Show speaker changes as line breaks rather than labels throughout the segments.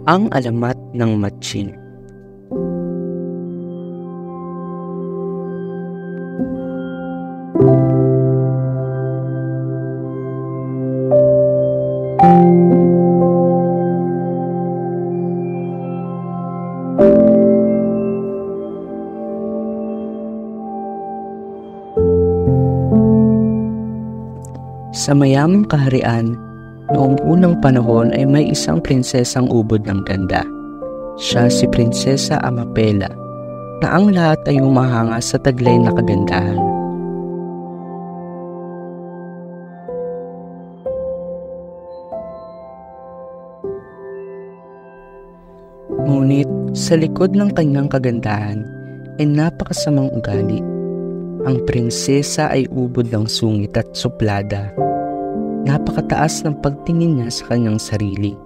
Ang alamat ng matsin. Sa mayamang kaharian, noong unang panahon ay may isang prinsesang ubod ng ganda. Siya si Prinsesa Amapela, na ang lahat ay humahanga sa taglay na kagandahan. Ngunit sa likod ng kanyang kagandahan ay napakasamang ugali. Ang prinsesa ay ubod ng sungit at suplada. Napakataas ng pagtingin niya sa kanyang sarili.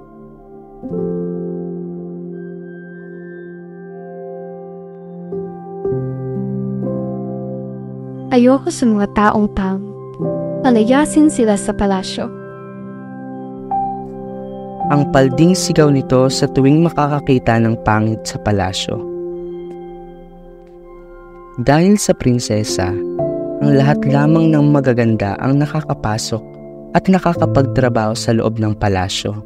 Ayoko sa mga taong palayasin sila sa palasyo.
Ang palding sigaw nito sa tuwing makakakita ng pangit sa palasyo. Dahil sa prinsesa, ang lahat lamang ng magaganda ang nakakapasok at nakakapagtrabaho sa loob ng palasyo.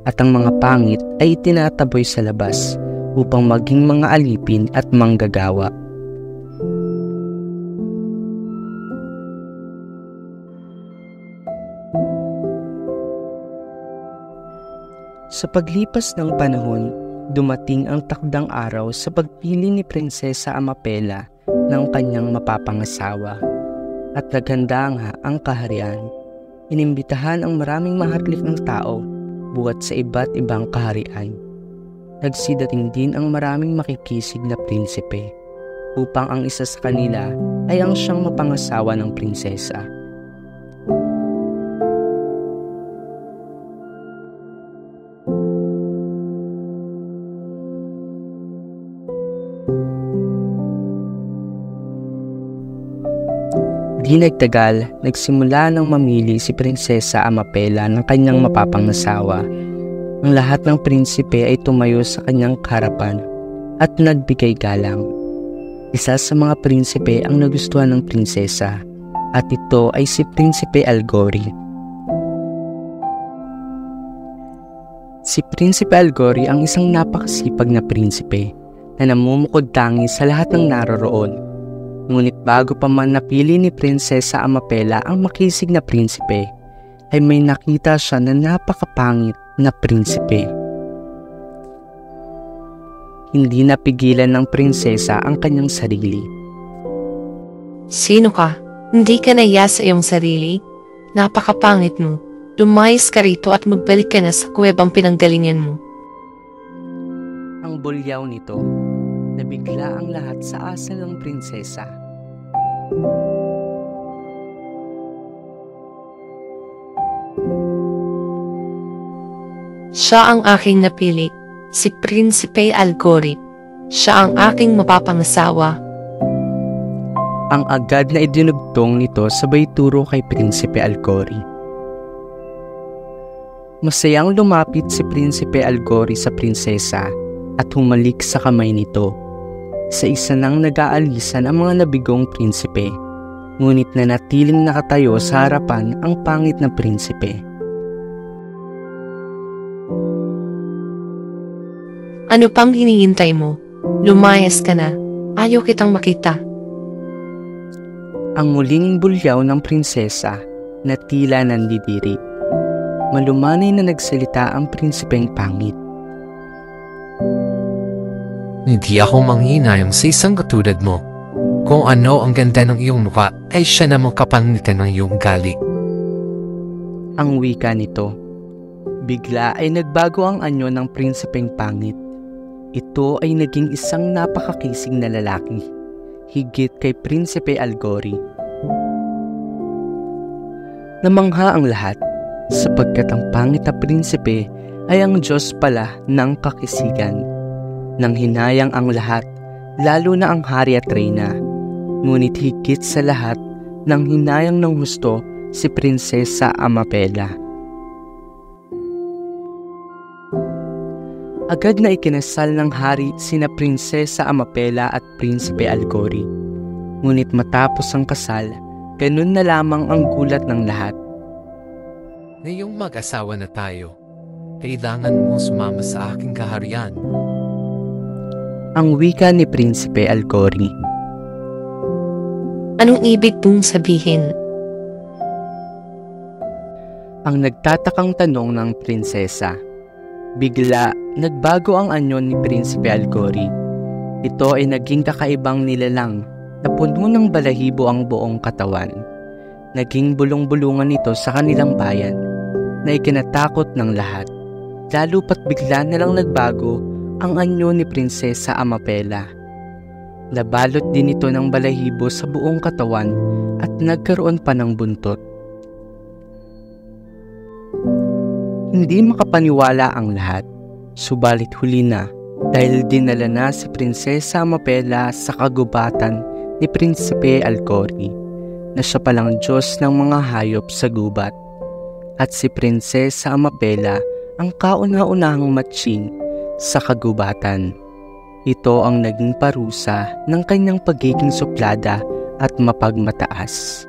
At ang mga pangit ay itinataboy sa labas upang maging mga alipin at manggagawa. Sa paglipas ng panahon, dumating ang takdang araw sa pagpili ni Prinsesa Amapela ng kanyang mapapangasawa. At naghanda nga ang kaharian. Inimbitahan ang maraming maharlik ng tao buhat sa iba't ibang kaharian. Nagsidating din ang maraming makikisig na prinsipe upang ang isa sa kanila ay ang siyang mapangasawa ng prinsesa. Di nagtagal, nagsimula nang mamili si Prinsesa Amapela ng kanyang mapapangasawa. Ang lahat ng prinsipe ay tumayo sa kanyang harapan at nagbigay galang. Isa sa mga prinsipe ang nagustuhan ng prinsesa at ito ay si Prinsipe Algori. Si Prinsipe Algori ang isang napakasipag na prinsipe na namumukod-tangi sa lahat ng naroroon. Ngunit bago pa man napili ni Prinsesa Amapela ang makisig na prinsipe, ay may nakita siya na napakapangit na prinsipe. Hindi napigilan ng prinsesa ang kanyang sarili.
Sino ka? Hindi ka nahiya sa iyong sarili? Napakapangit mo. Lumayas ka rito at magbalik ka na sa kuwebang pinanggalingan mo.
Ang bulyaw nito, nabigla ang lahat sa asal ng prinsesa.
Siya ang aking napili, si Prinsipe Algori. Siya ang aking mapapangasawa.
Ang agad na idinugtong nito sabay turo kay Prinsipe Algori. Masayang lumapit si Prinsipe Algori sa prinsesa at humalik sa kamay nito. Sa isa nang nag-aalisan ang mga nabigong prinsipe, ngunit nanatiling nakatayo sa harapan ang pangit na prinsipe.
Ano pang hinihintay mo? Lumayas ka na. Ayaw kitang makita.
Ang muling bulyaw ng prinsesa na tila nandidiri. Malumanay na nagsalita ang prinsipeng pangit.
Hindi ako manghinayang sa isang katulad mo. Kung ano ang ganda ng iyong mukha ay siya namang kapangitan ng iyong ugali.
Ang wika nito. Bigla ay nagbago ang anyo ng prinsipeng pangit. Ito ay naging isang napakakisig na lalaki, higit kay Prinsipe Algori. Namangha ang lahat, sapagkat ang pangit na prinsipe ay ang Diyos pala ng kakisigan. Nang hinayang ang lahat, lalo na ang hari at reyna. Ngunit higit sa lahat, nang hinayang ng husto si Prinsesa Amapela. Agad na ikinasal ng hari sina Prinsesa Amapela at Prinsipe Alcori. Ngunit matapos ang kasal, ganun na lamang ang gulat ng lahat.
Ngayong mag-asawa na tayo, kailangan mo sumama sa aking kaharian.
Ang wika ni Prinsipe Alcori.
Anong ibig mong sabihin?
Ang nagtatakang tanong ng prinsesa. Bigla, nagbago ang anyo ni Prinsipe Alcori. Ito ay naging kakaibang nilalang na puno ng balahibo ang buong katawan. Naging bulong-bulungan ito sa kanilang bayan na ikinatakot ng lahat. Lalo pat bigla na lang nagbago ang anyo ni Prinsesa Amapela. Nabalot din ito ng balahibo sa buong katawan at nagkaroon pa ng buntot. Hindi makapaniwala ang lahat, subalit huli na dahil dinala na si Prinsesa Amapela sa kagubatan ni Prinsipe Alcori na siya palang Diyos ng mga hayop sa gubat. At si Prinsesa Amapela ang kauna-unahang matching sa kagubatan. Ito ang naging parusa ng kanyang pagiging suplada at mapagmataas.